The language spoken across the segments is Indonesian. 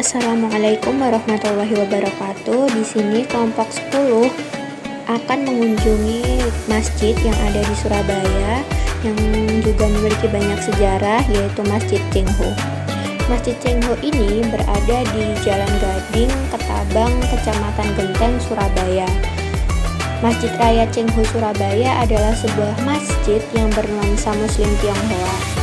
Assalamualaikum warahmatullahi wabarakatuh. Di sini kelompok 10 akan mengunjungi masjid yang ada di Surabaya yang juga memiliki banyak sejarah, yaitu Masjid Cengho. Masjid Cengho ini berada di Jalan Gading, Ketabang, Kecamatan Genteng, Surabaya. Masjid Raya Cengho Surabaya adalah sebuah masjid yang bernuansa Muslim Tionghoa.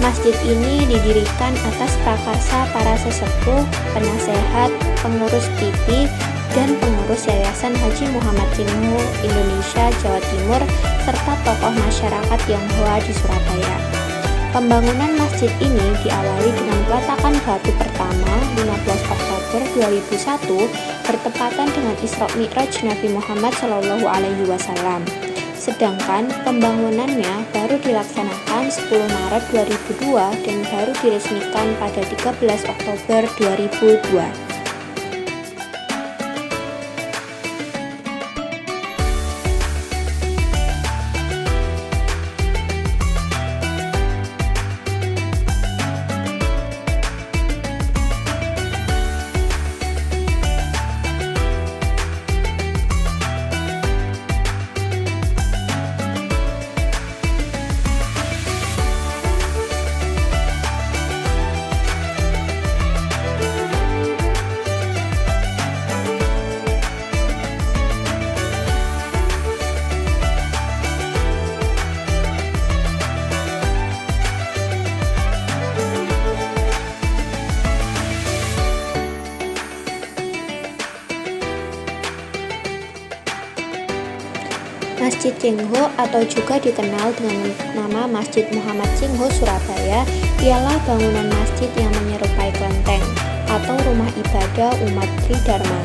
Masjid ini didirikan atas prakarsa para sesepuh, penasehat, pengurus PT, dan pengurus Yayasan Haji Muhammad Cengho Indonesia Jawa Timur, serta tokoh masyarakat Tionghoa di Surabaya. Pembangunan masjid ini diawali dengan peletakan batu pertama 15 Oktober 2001 bertepatan dengan Isra Mi'raj Nabi Muhammad SAW. Sedangkan pembangunannya baru dilaksanakan 10 Maret 2002 dan baru diresmikan pada 13 Oktober 2002. Masjid Cengho atau juga dikenal dengan nama Masjid Muhammad Cengho Surabaya ialah bangunan masjid yang menyerupai kelenteng atau rumah ibadah umat Tridharma.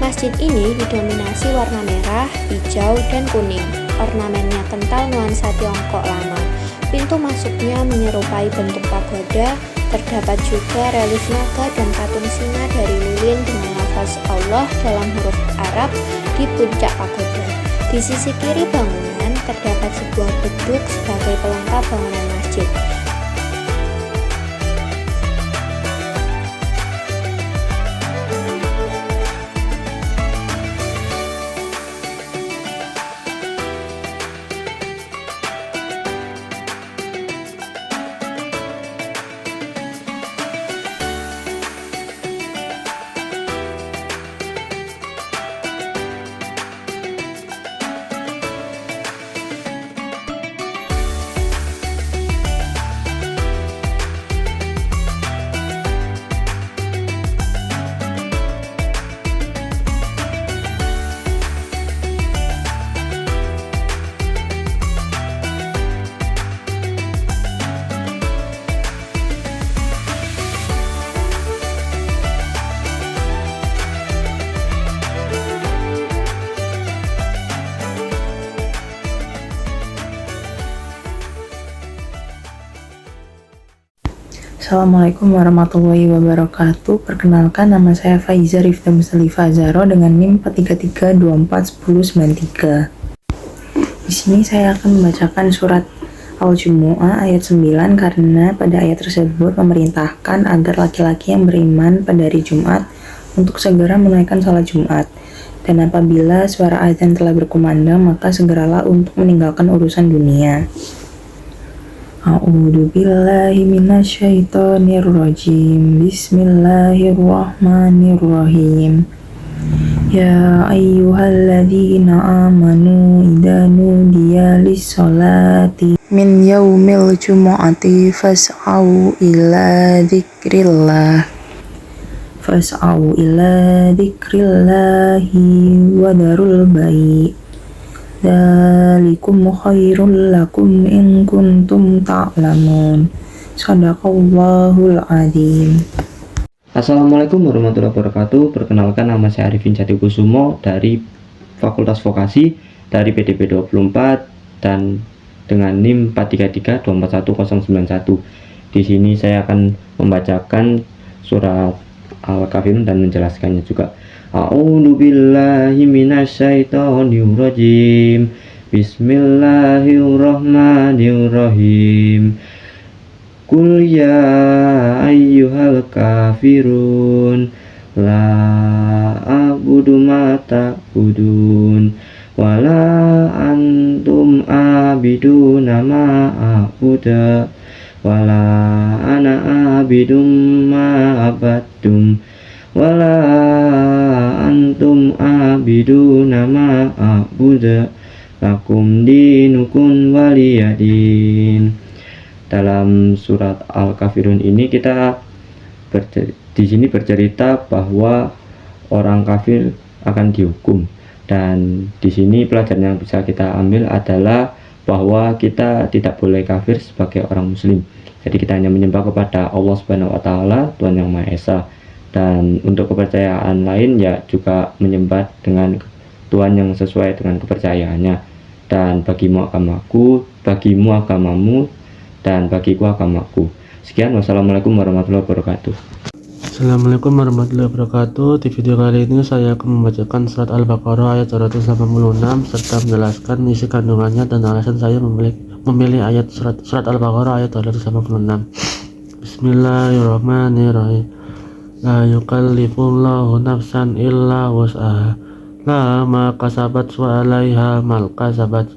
Masjid ini didominasi warna merah, hijau, dan kuning. Ornamennya kental nuansa Tiongkok lama. Pintu masuknya menyerupai bentuk pagoda. Terdapat juga relief naga dan patung singa dari lilin dengan lafaz Allah dalam huruf Arab di puncak pagoda. Di sisi kiri bangunan terdapat sebuah beduk sebagai pelengkap bangunan masjid. Assalamualaikum warahmatullahi wabarakatuh. Perkenalkan, nama saya Faiza Rifda Mustalifah Zahro dengan NIM 433241093. Di sini saya akan membacakan surat Al-Jumu'ah ayat 9 karena pada ayat tersebut memerintahkan agar laki-laki yang beriman pada hari Jumat untuk segera menunaikan salat Jumat. Dan apabila suara azan telah berkumandang, maka segeralah untuk meninggalkan urusan dunia. A'udzu billahi minasyaitonir rajim. Bismillahirrahmanirrahim. Ya ayyuhalladzina amanu idza nudiya lis-sholati min yaumil jumu'ati fas'au ila dzikrillahi wa darul bai'. Dzalikum khairul lakum in kuntum ta'lamun. Shadaqallahul adzim. Assalamualaikum warahmatullahi wabarakatuh. Perkenalkan, nama saya Arifin Jatikusumo dari Fakultas Vokasi dari PDP 24 dan dengan NIM 433241091. Di sini saya akan membacakan surat Al-Kafirun dan menjelaskannya juga. A'udzu billahi minasyaitonir rajim. Bismillahirrahmanirrahim. Qul ya ayyuhal kafirun la a'budu ma ta'budun wala antum abiduna ma a'budu wala ana abidum ma abattum wala antum abiduna ma a'budu lakum dinukum waliyadin. Dalam surat Al-Kafirun ini di sini bercerita bahwa orang kafir akan dihukum, dan di sini pelajaran yang bisa kita ambil adalah bahwa kita tidak boleh kafir sebagai orang muslim. Jadi kita hanya menyembah kepada Allah Subhanahu wa taala, Tuhan yang Maha Esa. Dan untuk kepercayaan lain ya juga menyembah dengan Tuhan yang sesuai dengan kepercayaannya. Dan bagimu agamaku, bagimu agamamu, dan bagiku agamaku. Sekian, wassalamualaikum warahmatullahi wabarakatuh. Assalamualaikum warahmatullahi wabarakatuh. Di video kali ini saya akan membacakan surat Al-Baqarah ayat 286 serta menjelaskan isi kandungannya dan alasan saya memilih ayat surat Al-Baqarah ayat 286. Bismillahirrahmanirrahim. La yukallifullahu nafsan illa wus'aha laha ma kasabat wa 'alaiha mal kasabat.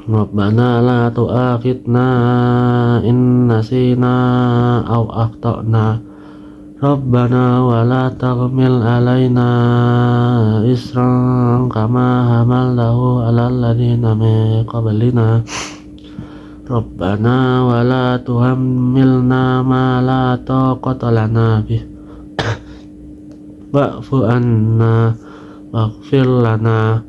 Rabbana la tu'akhidna in nasina aw akhtana. Rabbana wa la taghmil alaina isran kama hamaltahu 'alal ladzina min qablina. Rabbana wa la tuhammilna ma la taqata lana bih. Wa'fu anna waghfir lana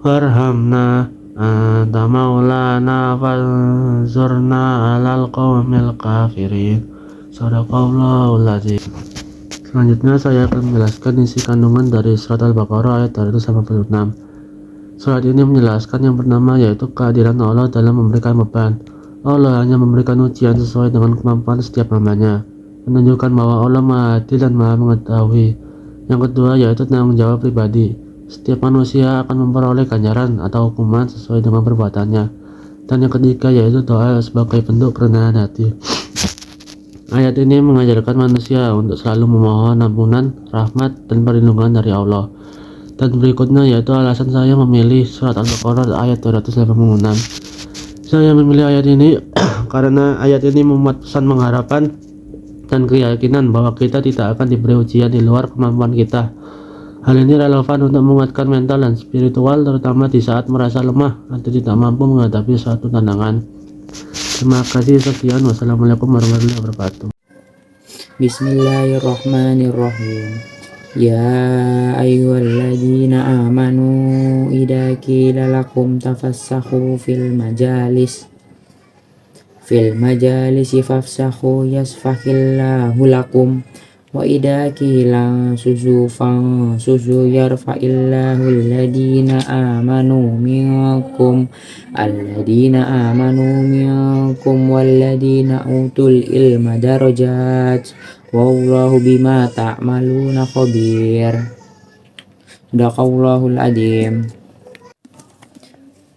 warhamna anta maulana fanzurna 'alal qaumil kafirin. Shadaqallahul azim. Selanjutnya saya akan menjelaskan isi kandungan dari surat Al-Baqarah ayat 286. Surat ini menjelaskan yang pertama yaitu kehadiran Allah dalam memberikan beban. Allah hanya memberikan ujian sesuai dengan kemampuan setiap hambanya, menunjukkan bahwa Allah Maha Adil dan Maha Mengetahui. Yang kedua yaitu tanggung jawab pribadi. Setiap manusia akan memperoleh ganjaran atau hukuman sesuai dengan perbuatannya. Dan yang ketiga yaitu doa sebagai bentuk kerendahan hati. Ayat ini mengajarkan manusia untuk selalu memohon ampunan, rahmat, dan perlindungan dari Allah. Dan berikutnya yaitu alasan saya memilih surat Al-Baqarah ayat 286. Saya memilih ayat ini karena ayat ini memuat pesan pengharapan dan keyakinan bahwa kita tidak akan diberi ujian di luar kemampuan kita. Hal ini relevan untuk menguatkan mental dan spiritual, terutama di saat merasa lemah atau tidak mampu menghadapi suatu tantangan. Terima kasih, sekian. Wassalamualaikum warahmatullahi wabarakatuh. Bismillahirrahmanirrahim. Ya ayyuhalladzina amanu idza qila lakum tafassahu fil majalisi fafsahu yasfahillahu lakum wa idza qila suzu yarfa'illahu alladhina amanu minkum walladhina utul ilma darajat wallahu bima ta'maluna khabir. Shadaqallahul azim.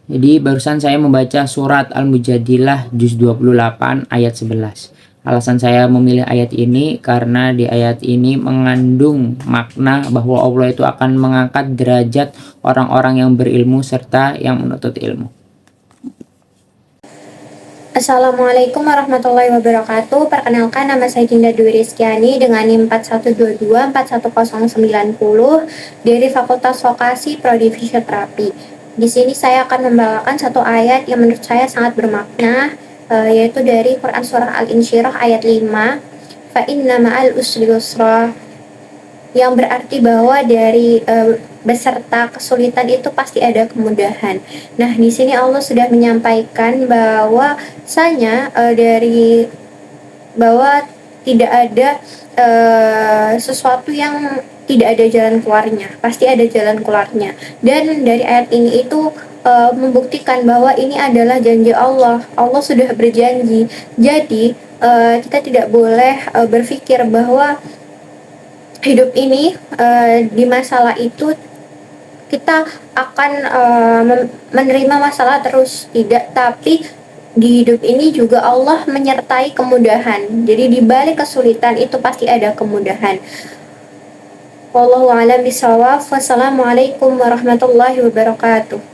Jadi barusan saya membaca surat Al-Mujadilah juz 28 ayat 11. Alasan saya memilih ayat ini karena di ayat ini mengandung makna bahwa Allah itu akan mengangkat derajat orang-orang yang berilmu serta yang menuntut ilmu. Assalamualaikum warahmatullahi wabarakatuh. Perkenalkan, nama saya Dinda Dwi Rizkyani dengan NIM 4122-41090 dari Fakultas Vokasi Prodi Fisioterapi. Di sini saya akan membawakan satu ayat yang menurut saya sangat bermakna, yaitu dari Quran Surah Al-Insyirah ayat 5, fa inna ma'al usri yusra, yang berarti bahwa dari beserta kesulitan itu pasti ada kemudahan. Nah, di sini Allah sudah menyampaikan bahwasanya dari bahwa tidak ada sesuatu yang tidak ada jalan keluarnya, pasti ada jalan keluarnya. Dan dari ayat ini itu membuktikan bahwa ini adalah janji Allah. Allah sudah berjanji. Jadi kita tidak boleh berpikir bahwa hidup ini di masalah itu kita akan menerima masalah terus, tidak, tapi di hidup ini juga Allah menyertai kemudahan. Jadi di balik kesulitan itu pasti ada kemudahan. Wallahu a'lam bishawab. Wassalamualaikum warahmatullahi wabarakatuh.